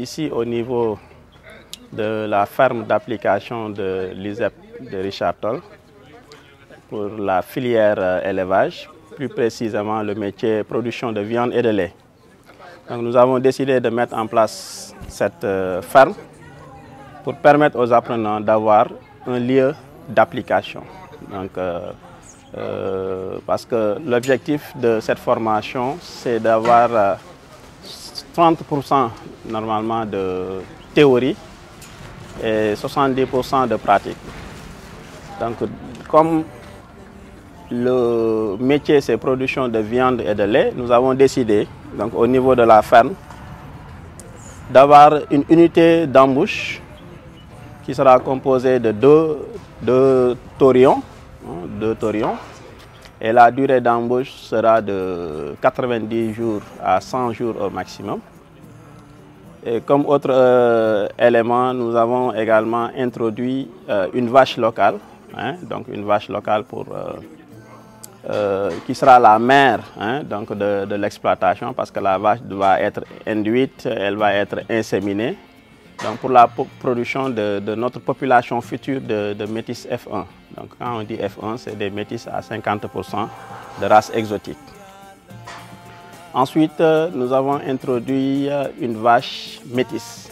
ici au niveau de la ferme d'application de l'ISEP de Richard Toll pour la filière élevage, plus précisément le métier production de viande et de lait. Donc nous avons décidé de mettre en place cette ferme pour permettre aux apprenants d'avoir un lieu d'application. Donc, parce que l'objectif de cette formation, c'est d'avoir 30% normalement de théorie et 70% de pratique. Donc, comme le métier, c'est production de viande et de lait, nous avons décidé, donc, au niveau de la ferme, d'avoir une unité d'embauche qui sera composée de deux taurions, et la durée d'embauche sera de 90 jours à 100 jours au maximum. Et comme autre élément, nous avons également introduit une vache locale, donc une vache locale qui sera la mère donc de l'exploitation, parce que la vache va être induite, elle va être inséminée. Donc pour la production de notre population future de métis F1. Donc quand on dit F1, c'est des métis à 50% de race exotique. Ensuite, nous avons introduit une vache métisse.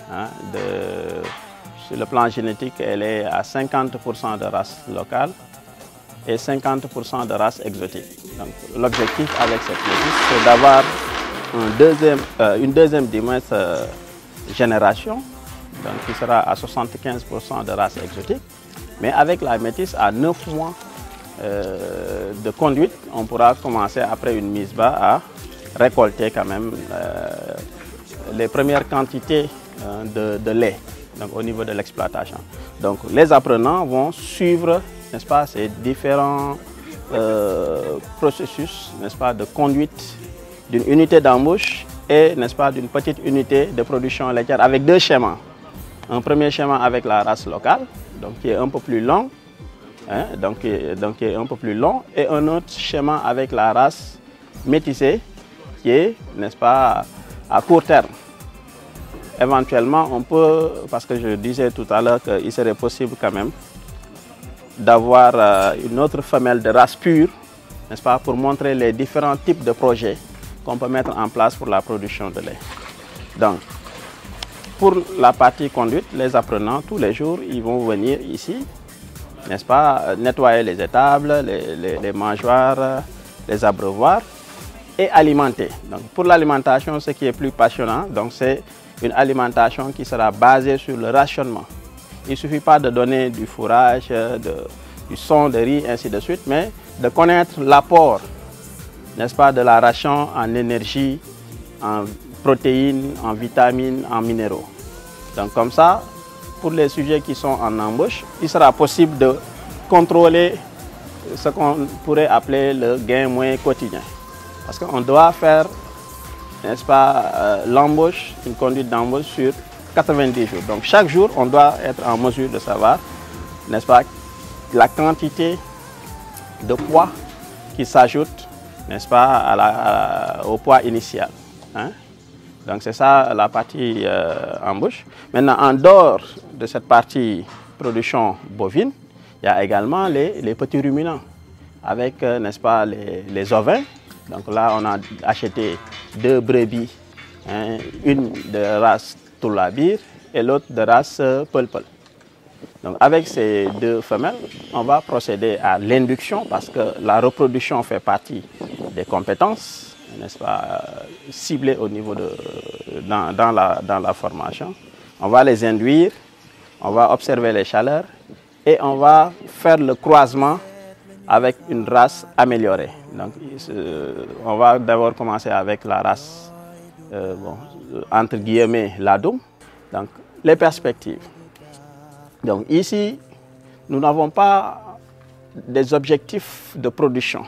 Sur le plan génétique, elle est à 50% de race locale et 50% de race exotique. L'objectif avec cette métisse, c'est d'avoir une deuxième génération, donc qui sera à 75% de race exotique. Mais avec la métisse, à 9 mois de conduite, on pourra commencer après une mise bas à récolter quand même les premières quantités de lait, donc au niveau de l'exploitation. Donc les apprenants vont suivre, n'est-ce pas, ces différents processus, n'est-ce pas, de conduite d'une unité d'embauche et, n'est-ce pas, d'une petite unité de production laitière avec deux schémas. Un premier schéma avec la race locale, donc qui est un peu plus long, donc qui est un peu plus long, et un autre schéma avec la race métissée, qui est, n'est-ce pas, à court terme. Éventuellement, on peut, parce que je disais tout à l'heure qu'il serait possible quand même d'avoir une autre femelle de race pure, n'est-ce pas, pour montrer les différents types de projets qu'on peut mettre en place pour la production de lait. Donc, pour la partie conduite, les apprenants, tous les jours, ils vont venir ici, n'est-ce pas, nettoyer les étables, les mangeoires, les abreuvoirs et alimenter. Donc, pour l'alimentation, ce qui est plus passionnant, c'est une alimentation qui sera basée sur le rationnement. Il ne suffit pas de donner du fourrage, du son de riz, ainsi de suite, mais de connaître l'apport, n'est-ce pas, de la ration en énergie, en protéines, en vitamines, en minéraux. Donc comme ça, pour les sujets qui sont en embauche, il sera possible de contrôler ce qu'on pourrait appeler le gain moyen quotidien. Parce qu'on doit faire, n'est-ce pas, l'embauche, une conduite d'embauche sur 90 jours. Donc chaque jour, on doit être en mesure de savoir, n'est-ce pas, la quantité de poids qui s'ajoute, n'est-ce pas, au poids initial. Donc c'est ça la partie embauche. Maintenant, en dehors de cette partie production bovine, il y a également les petits ruminants avec, n'est-ce pas, les ovins. Donc là, on a acheté 2 brebis, une de race Toulabir et l'autre de race Peul-Peul. Donc avec ces 2 femelles, on va procéder à l'induction parce que la reproduction fait partie des compétences, n'est-ce pas, ciblées au niveau dans la formation. On va les induire, on va observer les chaleurs et on va faire le croisement avec une race améliorée. Donc, on va d'abord commencer avec la race, entre guillemets, Ladoum. Donc, les perspectives. Donc, ici, nous n'avons pas des objectifs de production.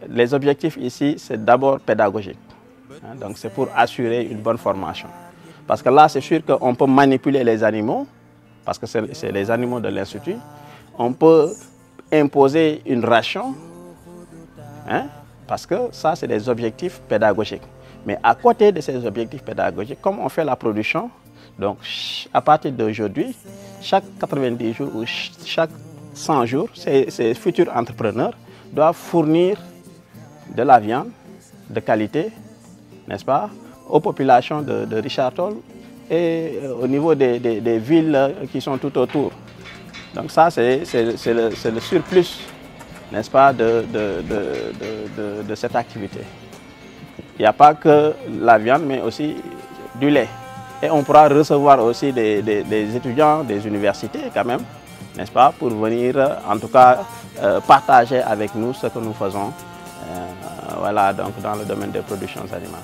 Les objectifs ici, c'est d'abord pédagogique. Donc, c'est pour assurer une bonne formation. Parce que là, c'est sûr qu'on peut manipuler les animaux, parce que c'est les animaux de l'Institut. On peut imposer une ration, parce que ça, c'est des objectifs pédagogiques. Mais à côté de ces objectifs pédagogiques, comme on fait la production, donc à partir d'aujourd'hui, chaque 90 jours ou chaque 100 jours, ces futurs entrepreneurs doivent fournir de la viande de qualité, n'est-ce pas, aux populations de Richard Toll et au niveau des villes qui sont tout autour. Donc ça, c'est le surplus, n'est-ce pas, de cette activité. Il n'y a pas que la viande, mais aussi du lait. Et on pourra recevoir aussi des étudiants des universités quand même, n'est-ce pas, pour venir en tout cas partager avec nous ce que nous faisons voilà, donc dans le domaine des productions animales.